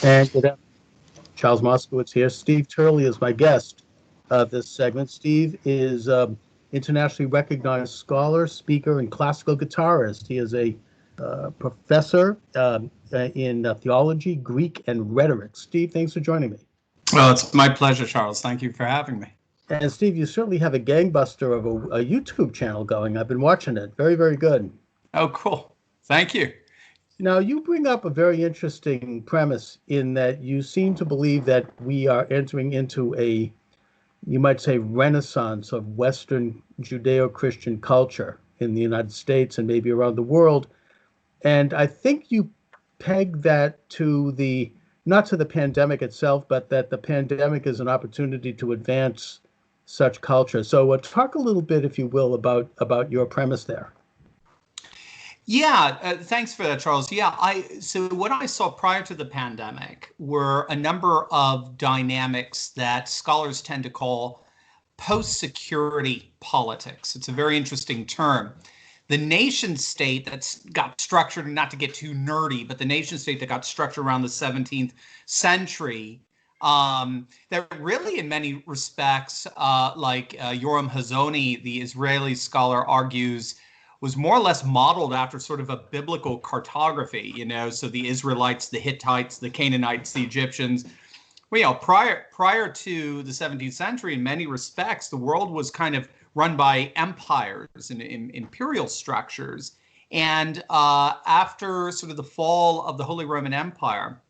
And good afternoon. Charles Moscowitz here. Steve Turley is my guest of this segment. Steve is internationally recognized scholar, speaker, and classical guitarist. He is a professor in theology, Greek, and rhetoric. Steve, thanks for joining me. Well, it's my pleasure, Charles. Thank you for having me. And Steve, you certainly have a gangbuster of a YouTube channel going. I've been watching it. Very, very good. Oh, cool. Thank you. Now, you bring up a very interesting premise in that you seem to believe that we are entering into a, you might say, renaissance of Western Judeo-Christian culture in the United States and maybe around the world. And I think you peg that to not to the pandemic itself, but that the pandemic is an opportunity to advance such culture. So talk a little bit, if you will, about your premise there. Yeah, thanks for that, Charles. So what I saw prior to the pandemic were a number of dynamics that scholars tend to call post-security politics. It's a very interesting term. The nation state that's got structured, and not to get too nerdy, but the nation state that got structured around the 17th century, that really in many respects, like Yoram Hazony, the Israeli scholar, argues, was more or less modeled after sort of a biblical cartography, so the Israelites, the Hittites, the Canaanites, the Egyptians. Well, prior to the 17th century, in many respects, the world was kind of run by empires and imperial structures. And after sort of the fall of the Holy Roman Empire,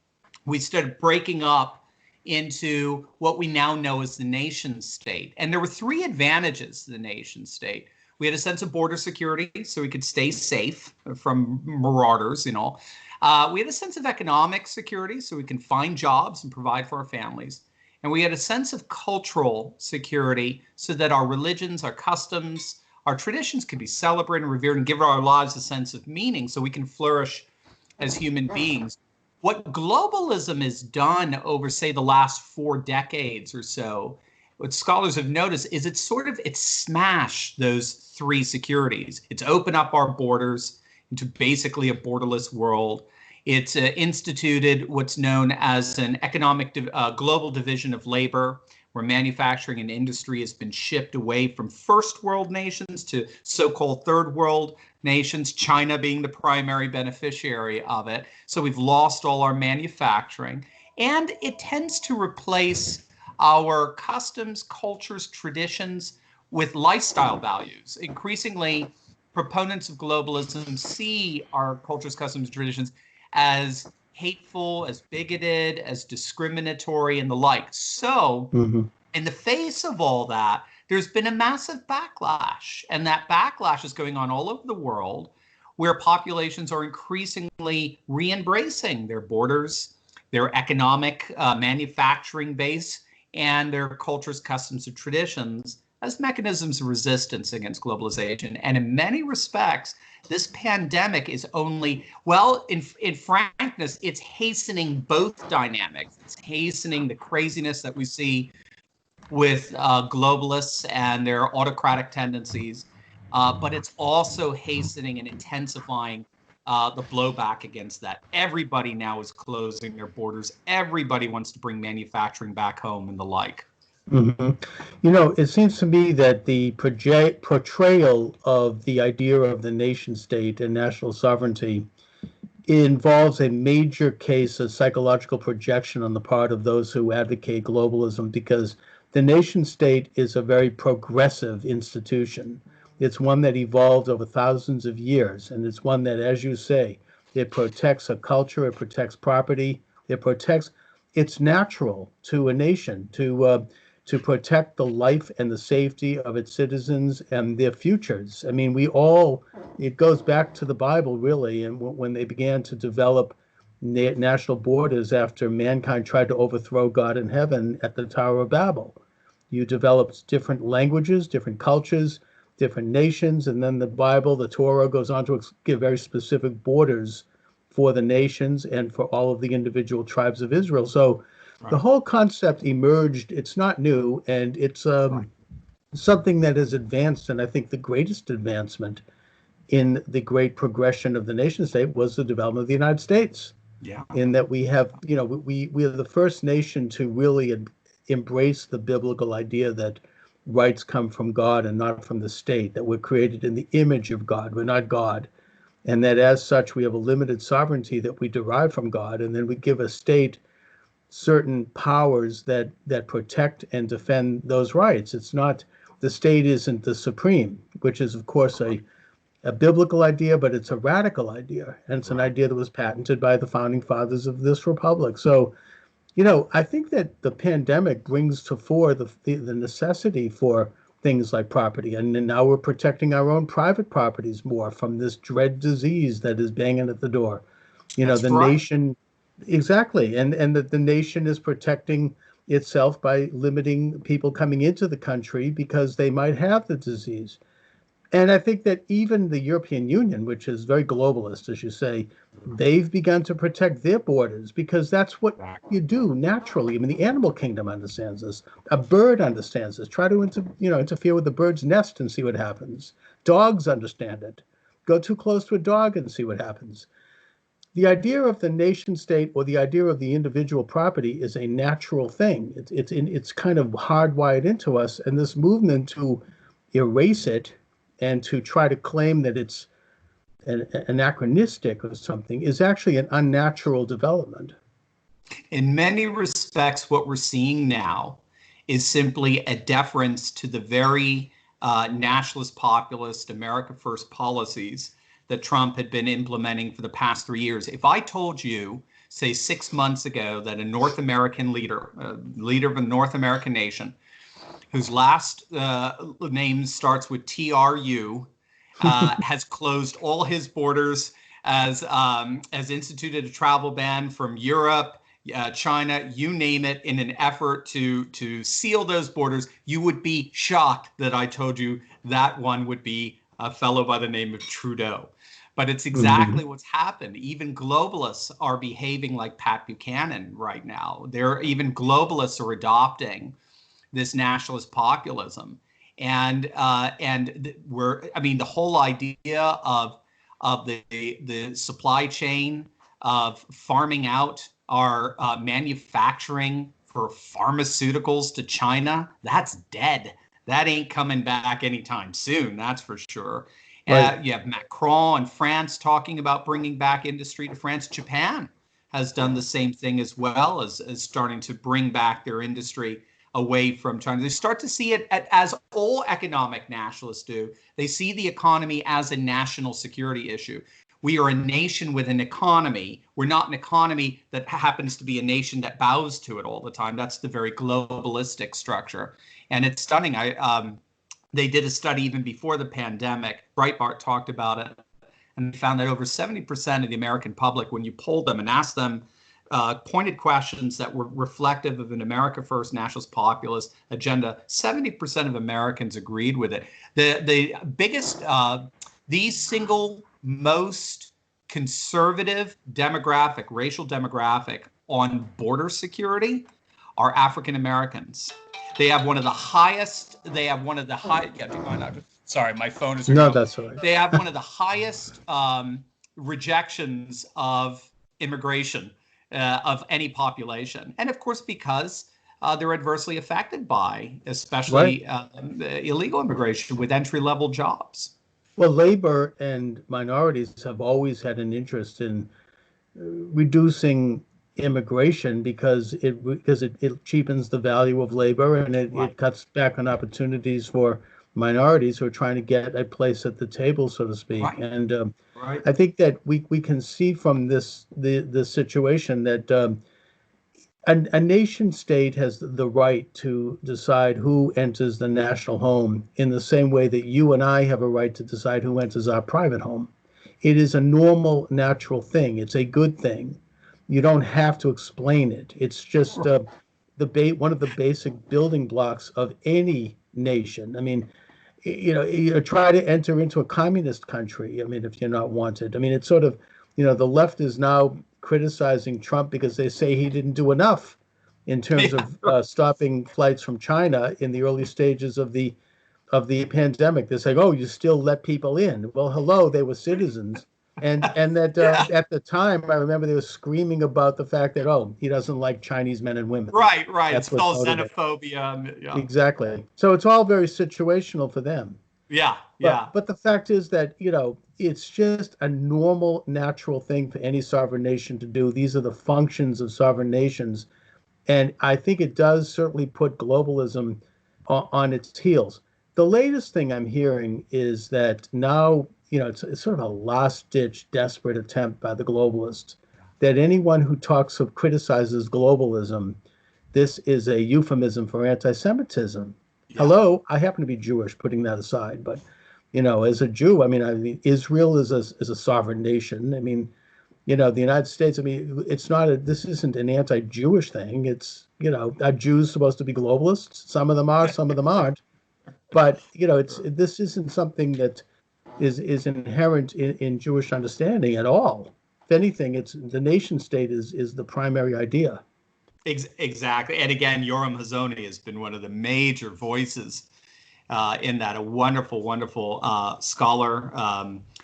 we started breaking up into what we now know as the nation state. And there were three advantages to the nation state. We had a sense of border security, so we could stay safe from marauders, We had a sense of economic security, so we can find jobs and provide for our families. And we had a sense of cultural security, so that our religions, our customs, our traditions could be celebrated and revered and give our lives a sense of meaning so we can flourish as human beings. What globalism has done over, say, the last 4 decades or so, what scholars have noticed is it's smashed those three securities. It's opened up our borders into basically a borderless world. It's instituted what's known as an economic global division of labor, where manufacturing and industry has been shipped away from first world nations to so-called third world nations, China being the primary beneficiary of it. So we've lost all our manufacturing, and it tends to replace our customs, cultures, traditions with lifestyle values. Increasingly, proponents of globalism see our cultures, customs, traditions as hateful, as bigoted, as discriminatory, and the like. So, in the face of all that, there's been a massive backlash, and that backlash is going on all over the world, where populations are increasingly re-embracing their borders, their economic manufacturing base, and their cultures, customs, and traditions as mechanisms of resistance against globalization. And in many respects, this pandemic is only, well, in frankness, it's hastening both dynamics. It's hastening the craziness that we see with globalists and their autocratic tendencies, but it's also hastening and intensifying the blowback against that. Everybody now is closing their borders. Everybody wants to bring manufacturing back home and the like. It seems to me that the portrayal of the idea of the nation state and national sovereignty involves a major case of psychological projection on the part of those who advocate globalism, because the nation state is a very progressive institution. It's one that evolved over thousands of years, and it's one that, as you say, it protects a culture, it protects property, it's natural to a nation to protect the life and the safety of its citizens and their futures. I mean, it goes back to the Bible, really, and when they began to develop national borders after mankind tried to overthrow God in heaven at the Tower of Babel. You developed different languages, different cultures, different nations, and then the Bible, the Torah, goes on to give very specific borders for the nations and for all of the individual tribes of Israel. So the whole concept emerged. It's not new, and it's something that has advanced, and I think the greatest advancement in the great progression of the nation state was the development of the United States. Yeah. in that we have, we are the first nation to really embrace the biblical idea that rights come from God and not from the state, that we're created in the image of God, we're not God, and that as such we have a limited sovereignty that we derive from God, and then we give a state certain powers that protect and defend those rights. It's not, the state isn't the supreme, which is of course a biblical idea, but it's a radical idea, and it's an idea that was patented by the founding fathers of this republic. So, I think that the pandemic brings to fore the necessity for things like property, and now we're protecting our own private properties more from this dread disease that is banging at the door. That's The right. nation, exactly, and that the nation is protecting itself by limiting people coming into the country because they might have the disease. And I think that even the European Union, which is very globalist, as you say, they've begun to protect their borders because that's what you do naturally. I mean, the animal kingdom understands this. A bird understands this. Try to interfere with the bird's nest and see what happens. Dogs understand it. Go too close to a dog and see what happens. The idea of the nation state or the idea of the individual property is a natural thing. It's kind of hardwired into us, and this movement to erase it and to try to claim that it's anachronistic or something is actually an unnatural development. In many respects, what we're seeing now is simply a deference to the very nationalist, populist, America First policies that Trump had been implementing for the past 3 years. If I told you, say 6 months ago, that a North American leader of a North American nation, whose last name starts with TRU, has closed all his borders, has instituted a travel ban from Europe, China, you name it, in an effort to seal those borders, you would be shocked that I told you that one would be a fellow by the name of Trudeau. But it's exactly what's happened. Even globalists are behaving like Pat Buchanan right now. Even globalists are adopting this nationalist populism, and the whole idea of the supply chain, of farming out our manufacturing for pharmaceuticals to China, that's dead. That ain't coming back anytime soon, that's for sure. Right. You have Macron in France talking about bringing back industry to France. Japan has done the same thing as well, as starting to bring back their industry away from China. They start to see it as all economic nationalists do. They see the economy as a national security issue. We are a nation with an economy. We're not an economy that happens to be a nation that bows to it all the time. That's the very globalistic structure. And it's stunning. They did a study even before the pandemic. Breitbart talked about it, and they found that over 70% of the American public, when you polled them and asked them pointed questions that were reflective of an America First nationalist populist agenda, 70% of Americans agreed with it. The biggest, the single most conservative demographic, racial demographic on border security are African Americans. They have one of the highest, yeah, sorry, my phone is No, ringing. that's all right. They have one of the highest rejections of immigration of any population. And of course, because they're adversely affected by, especially illegal immigration with entry-level jobs. Well, labor and minorities have always had an interest in reducing immigration because it cheapens the value of labor, and it cuts back on opportunities for minorities who are trying to get a place at the table, so to speak. Right. And I think that we can see from the situation that a nation state has the right to decide who enters the national home in the same way that you and I have a right to decide who enters our private home. It is a normal, natural thing. It's a good thing. You don't have to explain it. It's just one of the basic building blocks of any nation. I mean, you try to enter into a communist country. I mean, if you're not wanted. I mean, it's sort of, the left is now criticizing Trump because they say he didn't do enough in terms of stopping flights from China in the early stages of the pandemic. They're saying, oh, you still let people in. Well, hello, they were citizens. And that Yeah. at the time, I remember they were screaming about the fact that, oh, he doesn't like Chinese men and women. Right, right. It's That's what's called motivating. xenophobia. Yeah. Exactly. So it's all very situational for them. Yeah, But yeah. but the fact is that, it's just a normal, natural thing for any sovereign nation to do. These are the functions of sovereign nations. And I think it does certainly put globalism on its heels. The latest thing I'm hearing is that now, it's sort of a last-ditch, desperate attempt by the globalists that anyone who criticizes globalism, this is a euphemism for anti-Semitism. Yeah. Hello, I happen to be Jewish, putting that aside, but as a Jew, I mean, Israel is a sovereign nation. I mean, the United States, I mean, this isn't an anti-Jewish thing. It's, are Jews supposed to be globalists? Some of them are, some of them aren't. But, this isn't something that is inherent in Jewish understanding at all. If anything, it's the nation state is the primary idea. Exactly. And again, Yoram Hazony has been one of the major voices in that. A wonderful, wonderful scholar.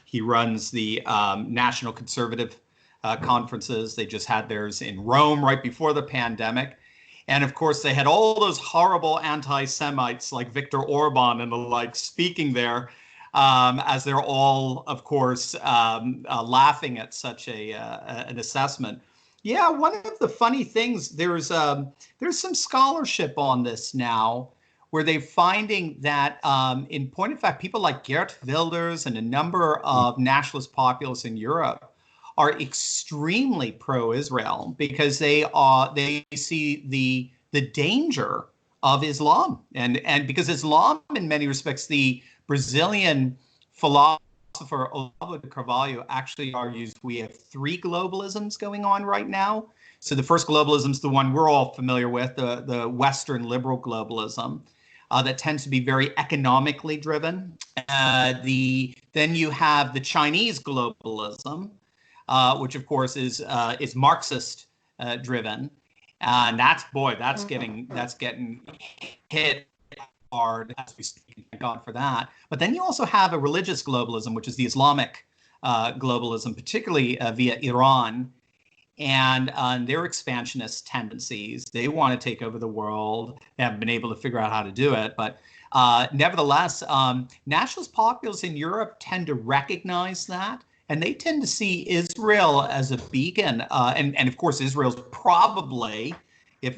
He runs the National Conservative conferences. They just had theirs in Rome right before the pandemic. And of course, they had all those horrible anti-Semites like Viktor Orban and the like speaking there, as they're all, of course, laughing at such an assessment. Yeah, one of the funny things, there's some scholarship on this now, where they're finding that, in point of fact, people like Geert Wilders and a number of nationalist populists in Europe are extremely pro-Israel because they see the danger of Islam, and because Islam, in many respects, the Brazilian philosopher Olavo de Carvalho actually argues we have three globalisms going on right now. So the first globalism is the one we're all familiar with, the Western liberal globalism. That tends to be very economically driven. Then you have the Chinese globalism, which of course is Marxist driven, and that's getting hit hard as we speak. Thank God for that. But then you also have a religious globalism, which is the Islamic globalism, particularly via Iran and their expansionist tendencies. They want to take over the world. They haven't been able to figure out how to do it. But nevertheless, nationalist populists in Europe tend to recognize that. And they tend to see Israel as a beacon. And of course, Israel's probably,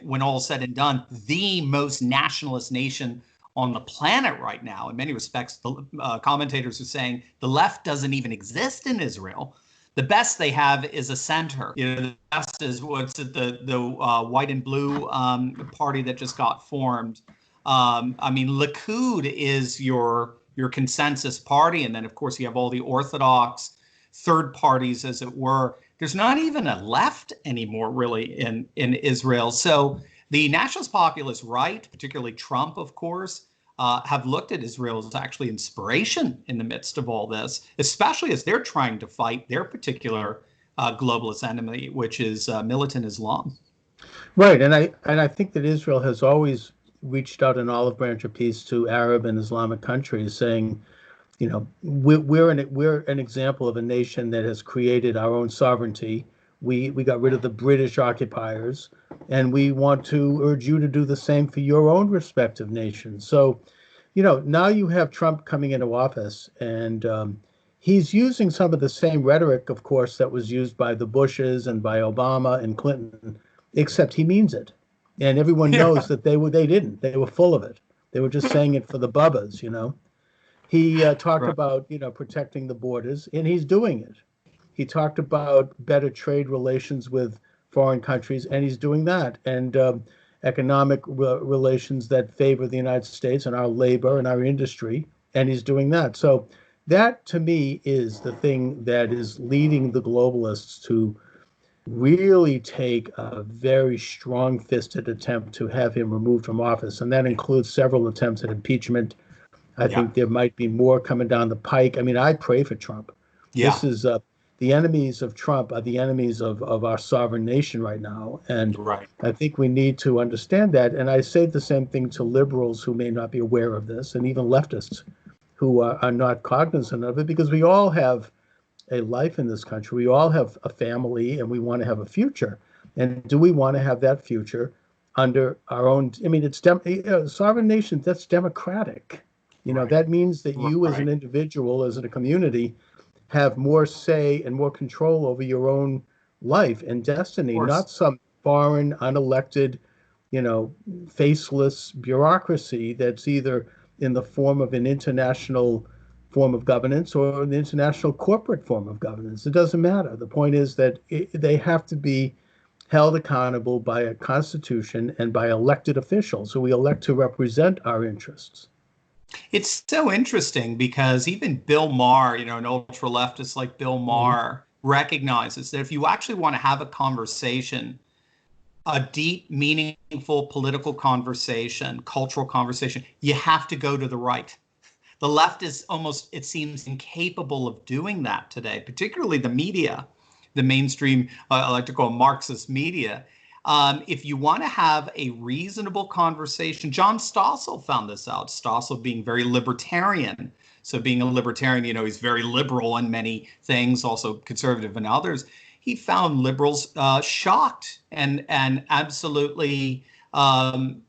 when all's said and done, the most nationalist nation on the planet right now. In many respects, the commentators are saying the left doesn't even exist in Israel. The best they have is a center. The best is the white and blue party that just got formed. I mean, Likud is your consensus party, and then of course you have all the Orthodox third parties, as it were. There's not even a left anymore, really, in Israel. So the nationalist populist right, particularly Trump, of course, have looked at Israel as actually inspiration in the midst of all this, especially as they're trying to fight their particular globalist enemy, which is militant Islam. Right, and I think that Israel has always reached out an olive branch of peace to Arab and Islamic countries, saying, we're an example of a nation that has created our own sovereignty. We got rid of the British occupiers, and we want to urge you to do the same for your own respective nations. So, now you have Trump coming into office, and he's using some of the same rhetoric, of course, that was used by the Bushes and by Obama and Clinton, except he means it. And everyone knows that they didn't. They were full of it. They were just saying it for the bubbas, He talked about, protecting the borders, and he's doing it. He talked about better trade relations with foreign countries, and he's doing that. And economic relations that favor the United States and our labor and our industry, and he's doing that. So that, to me, is the thing that is leading the globalists to really take a very strong-fisted attempt to have him removed from office. And that includes several attempts at impeachment. I think there might be more coming down the pike. I mean, I pray for Trump. This is the enemies of Trump are the enemies of our sovereign nation right now. And I think we need to understand that. And I say the same thing to liberals who may not be aware of this, and even leftists who are not cognizant of it, because we all have a life in this country. We all have a family and we want to have a future. And do we want to have that future under our own? I mean, sovereign nations, that's democratic. Right. That means that you as an individual, as in a community, have more say and more control over your own life and destiny, not some foreign, unelected, faceless bureaucracy that's either in the form of an international form of governance or an international corporate form of governance. It doesn't matter. The point is that they have to be held accountable by a constitution and by elected officials who we elect to represent our interests. It's so interesting because even Bill Maher, an ultra leftist like Bill Maher, recognizes that if you actually want to have a conversation, a deep, meaningful political conversation, cultural conversation, you have to go to the right. The left is almost, it seems, incapable of doing that today, particularly the media, the mainstream, I like to call Marxist media. If you want to have a reasonable conversation, John Stossel found this out, Stossel being very libertarian. So being a libertarian, he's very liberal in many things, also conservative in others. He found liberals shocked and absolutely offended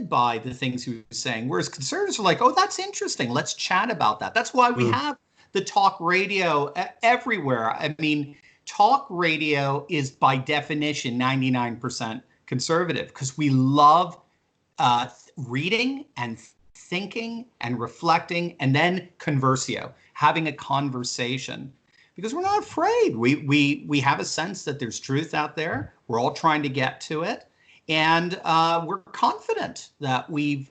by the things he was saying, whereas conservatives are like, oh, that's interesting. Let's chat about that. That's why we have the talk radio everywhere. I mean, talk radio is by definition 99% conservative because we love reading and thinking and reflecting and then conversio, having a conversation. Because we're not afraid. We have a sense that there's truth out there. We're all trying to get to it. And we're confident that we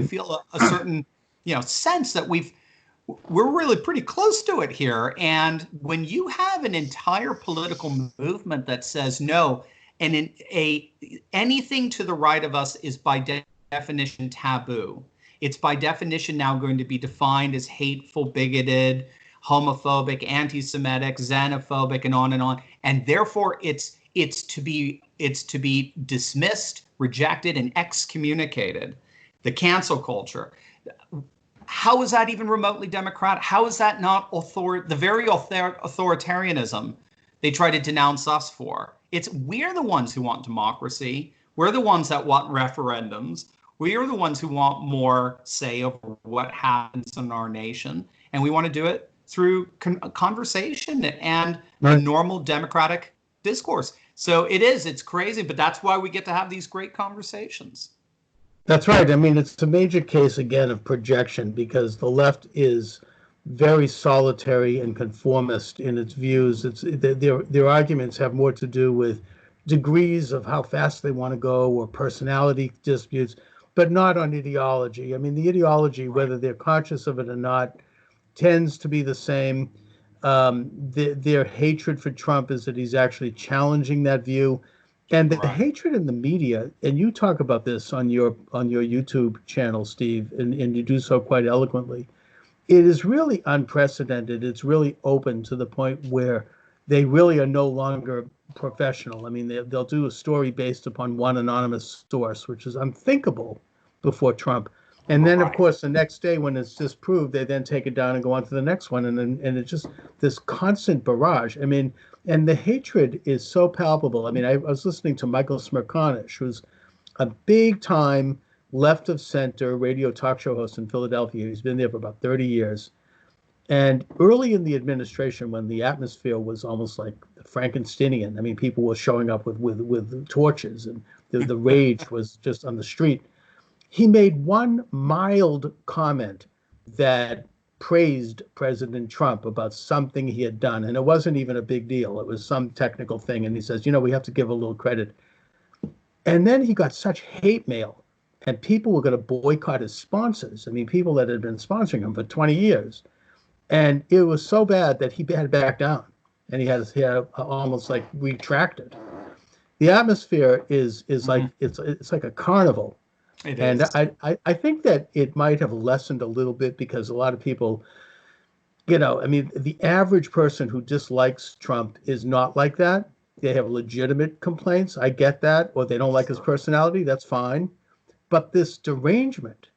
feel a certain sense that we're really pretty close to it here. And when you have an entire political movement that says no, and anything to the right of us is by definition taboo. It's by definition now going to be defined as hateful, bigoted, homophobic, anti-Semitic, xenophobic, and on. And therefore, it's to be dismissed, rejected, and excommunicated. The cancel culture. How is that even remotely democratic? How is that not the very authoritarianism they try to denounce us for? We're the ones who want democracy. We're the ones that want referendums. We are the ones who want more say over what happens in our nation. And we want to do it through conversation and a normal democratic discourse. So it's crazy, but that's why we get to have these great conversations. That's right. I mean, it's a major case, again, of projection because the left is very solitary and conformist in its views. Their arguments have more to do with degrees of how fast they want to go or personality disputes, but not on ideology. I mean, the ideology, whether they're conscious of it or not, tends to be the same. Their hatred for Trump is that he's actually challenging that view. And the hatred in the media, and you talk about this on your YouTube channel, Steve, and you do so quite eloquently, it is really unprecedented. It's really open to the point where they really are no longer professional. I mean, they'll do a story based upon one anonymous source, which is unthinkable before Trump. And then, of course, the next day when it's disproved, they then take it down and go on to the next one. And it's just this constant barrage. I mean, and the hatred is so palpable. I mean, I was listening to Michael Smerconish, who's a big-time left-of-center radio talk show host in Philadelphia. He's been there for about 30 years. And early in the administration, when the atmosphere was almost like Frankensteinian, I mean, people were showing up with torches and the rage was just on the street. He made one mild comment that praised President Trump about something he had done. And it wasn't even a big deal. It was some technical thing. And he says, we have to give a little credit. And then he got such hate mail and people were going to boycott his sponsors. I mean, people that had been sponsoring him for 20 years. And it was so bad that he had to back down and he had almost like retracted. The atmosphere is like, it's like a carnival. And I think that it might have lessened a little bit because a lot of people, I mean, the average person who dislikes Trump is not like that. They have legitimate complaints. I get that. Or they don't like his personality. That's fine. But this derangement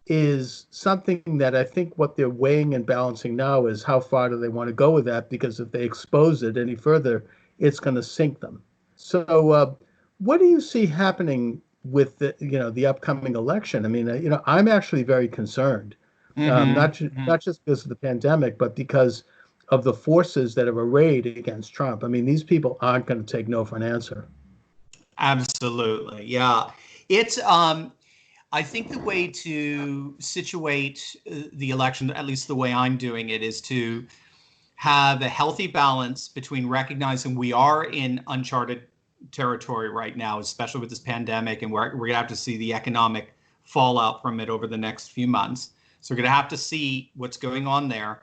is something that I think what they're weighing and balancing now is how far do they want to go with that, because if they expose it any further, it's going to sink them. So, what do you see happening with the upcoming election? I mean, I'm actually very concerned, not just because of the pandemic, but because of the forces that are arrayed against Trump. I mean, these people aren't going to take no for an answer. Absolutely. Yeah. It's I think the way to situate the election, at least the way I'm doing it, is to have a healthy balance between recognizing we are in uncharted territory right now, especially with this pandemic, and we're going to have to see the economic fallout from it over the next few months. So we're going to have to see what's going on there,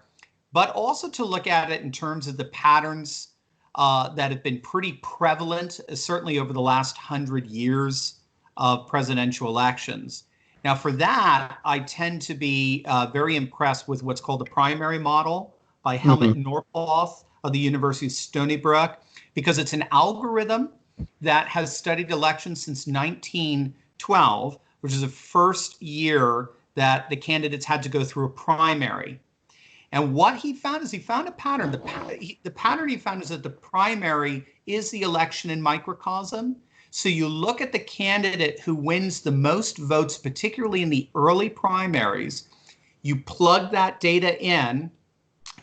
but also to look at it in terms of the patterns that have been pretty prevalent, certainly over the last 100 years of presidential elections. Now, for that, I tend to be very impressed with what's called the primary model by Helmut Norpoth of the University of Stony Brook, because it's an algorithm that has studied elections since 1912, which is the first year that the candidates had to go through a primary. And what he found is he found a pattern. The pattern he found is that the primary is the election in microcosm. So you look at the candidate who wins the most votes, particularly in the early primaries, you plug that data in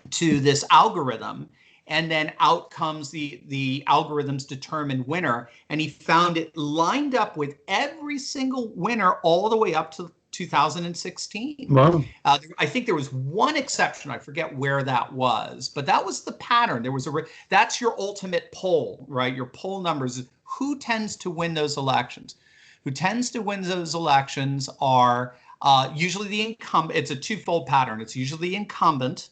to this algorithm, and then out comes the algorithm's determined winner. And he found it lined up with every single winner all the way up to 2016. Wow. I think there was one exception. I forget where that was, but that was the pattern. There was that's your ultimate poll, right? Your poll numbers. Who tends to win those elections? Who tends to win those elections are usually the incumbent. It's a twofold pattern. It's usually the incumbent.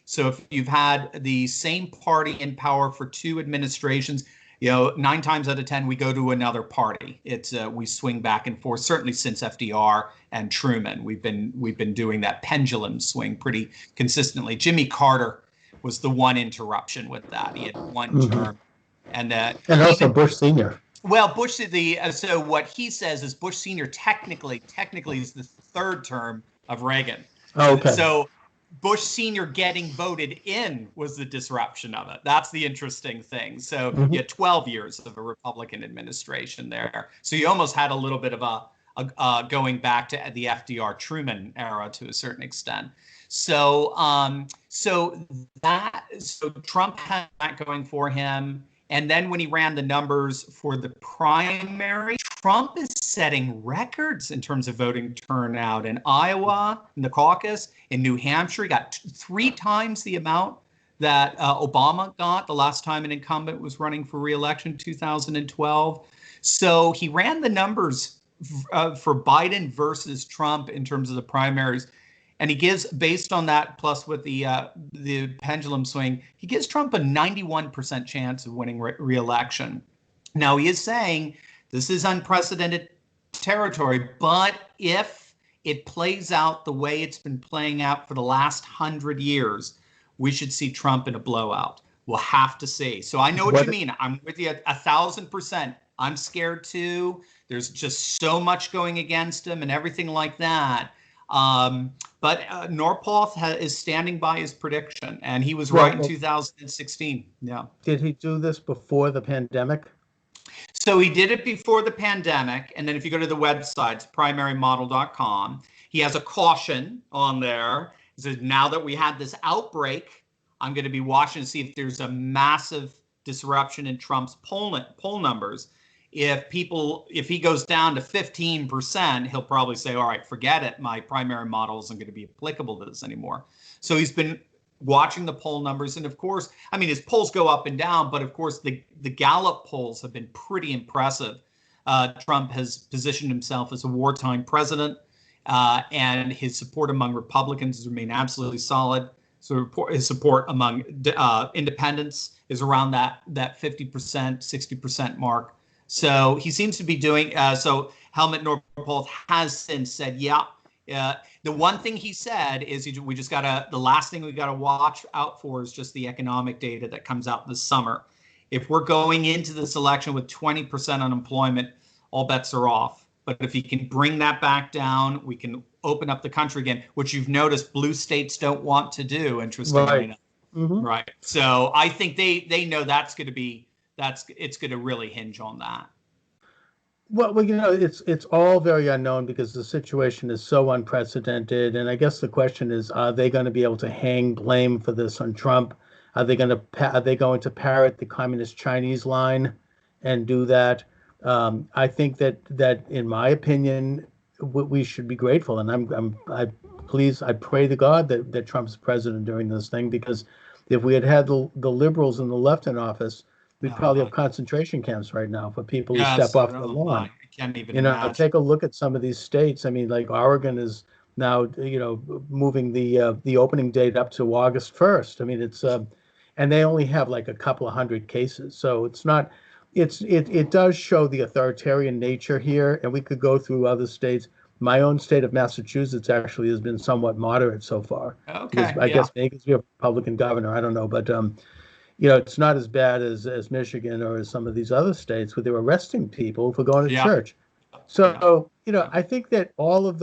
So if you've had the same party in power for two administrations, 9 times out of 10 we go to another party. It's we swing back and forth. Certainly since FDR and Truman, we've been doing that pendulum swing pretty consistently. Jimmy Carter was the one interruption with that. He had one term, and also Bush Sr. Well, Bush so what he says is Bush Sr. technically is the third term of Reagan. Oh, okay. So Bush Sr. getting voted in was the disruption of it. That's the interesting thing. So you had 12 years of a Republican administration there. So you almost had a little bit of a going back to the FDR Truman era to a certain extent. So Trump had that going for him. And then when he ran the numbers for the primary, Trump is setting records in terms of voting turnout in Iowa, in the caucus, in New Hampshire. He got 3 times the amount that Obama got the last time an incumbent was running for re-election, 2012. So he ran the numbers for Biden versus Trump in terms of the primaries. And he gives, based on that, plus with the pendulum swing, he gives Trump a 91% chance of winning re-election. Now, he is saying this is unprecedented territory, but if it plays out the way it's been playing out for the last 100 years, we should see Trump in a blowout. We'll have to see. So I know what you mean. I'm with you 1,000%. I'm scared too. There's just so much going against him and everything like that. But Norpoth is standing by his prediction, and he was right in 2016. Yeah. Did he do this before the pandemic? So he did it before the pandemic, and then if you go to the website, primarymodel.com, he has a caution on there. He says, now that we had this outbreak, I'm going to be watching to see if there's a massive disruption in Trump's poll numbers. If he goes down to 15%, he'll probably say, all right, forget it. My primary model isn't going to be applicable to this anymore. So he's been watching the poll numbers. And of course, I mean, his polls go up and down, but of course, the Gallup polls have been pretty impressive. Trump has positioned himself as a wartime president, and his support among Republicans has remained absolutely solid. So his support among independents is around that 50%, 60% mark. So he seems to be doing, so Helmut Norpoth has since said, the one thing he said is we just the last thing we got to watch out for is just the economic data that comes out this summer. If we're going into this election with 20% unemployment, all bets are off. But if he can bring that back down, we can open up the country again, which you've noticed blue states don't want to do, interestingly Right. enough. Mm-hmm. Right. So I think they know it's going to really hinge on that. Well, it's all very unknown because the situation is so unprecedented, and I guess the question is, are they going to be able to hang blame for this on Trump? Are they going to parrot the communist Chinese line and do that? I think that in my opinion, we should be grateful, and I pray to God that Trump's president during this thing, because if we had the liberals and the left in office, we'd probably have concentration camps right now for people who step off the lawn. I can't even imagine. Take a look at some of these states. I mean, like Oregon is now, moving the opening date up to August 1st. I mean, it's and they only have like a couple of hundred cases. So it's not, it does show the authoritarian nature here. And we could go through other states. My own state of Massachusetts actually has been somewhat moderate so far. Okay. I guess maybe we have a Republican governor. I don't know, but it's not as bad as Michigan or as some of these other states where they're arresting people for going to church. So, I think that all of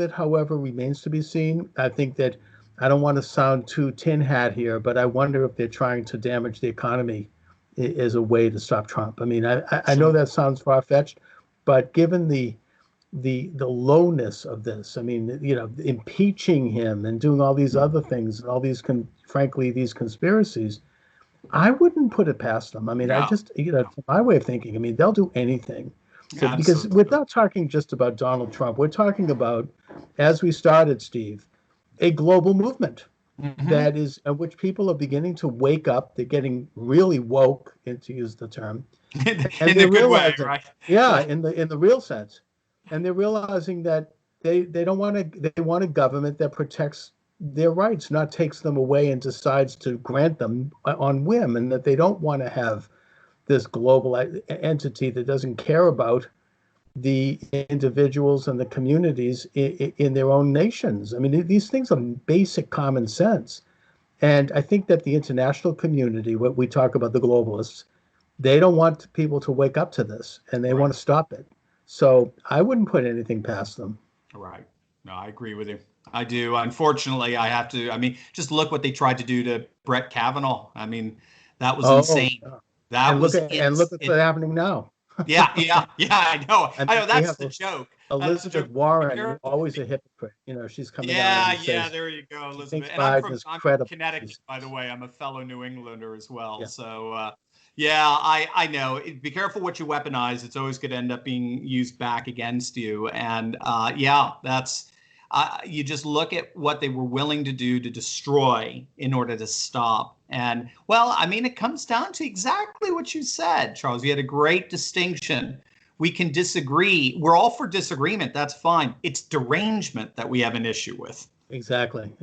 it, however, remains to be seen. I think that I don't want to sound too tin hat here, but I wonder if they're trying to damage the economy as a way to stop Trump. I mean, I know that sounds far-fetched, but given the lowness of this, I mean, impeaching him and doing all these other things and all these, frankly, these conspiracies, I wouldn't put it past them. I mean, I just, my way of thinking, I mean, they'll do anything. So, because we're not talking just about Donald Trump. We're talking about, as we started, Steve, a global movement that is, in which people are beginning to wake up. They're getting really woke, to use the term. In a good way, right? Yeah, in the real sense. And they're realizing that they want a government that protects their rights, not takes them away and decides to grant them on whim, and that they don't want to have this global entity that doesn't care about the individuals and the communities in their own nations. I mean, these things are basic common sense. And I think that the international community, what we talk about, the globalists, they don't want people to wake up to this, and they want to stop it. So I wouldn't put anything past them. Right. No, I agree with you. I do. Unfortunately, I have to. I mean, just look what they tried to do to Brett Kavanaugh. I mean, that was insane. And look what's happening now. Yeah, I know. I know, that's the joke. Elizabeth Warren, always a hypocrite. She's coming out and says, there you go, Elizabeth. And I'm from Connecticut, by the way. I'm a fellow New Englander as well. Yeah. So, I know. Be careful what you weaponize. It's always going to end up being used back against you. And that's, you just look at what they were willing to do to destroy in order to stop. And, well, I mean, it comes down to exactly what you said, Charles. You had a great distinction. We can disagree. We're all for disagreement. That's fine. It's derangement that we have an issue with. Exactly.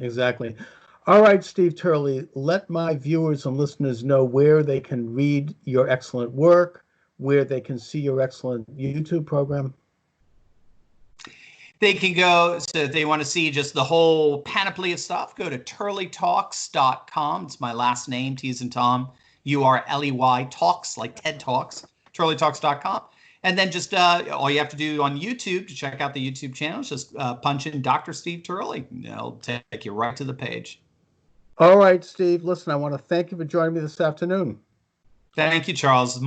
All right, Steve Turley, let my viewers and listeners know where they can read your excellent work, where they can see your excellent YouTube program. They can go, so if they want to see just the whole panoply of stuff, go to turleytalks.com. It's my last name, T as in Tom, URLEY, talks, like TED Talks, turleytalks.com. And then just all you have to do on YouTube to check out the YouTube channel is just punch in Dr. Steve Turley. It'll take you right to the page. All right, Steve, listen, I want to thank you for joining me this afternoon. Thank you, Charles.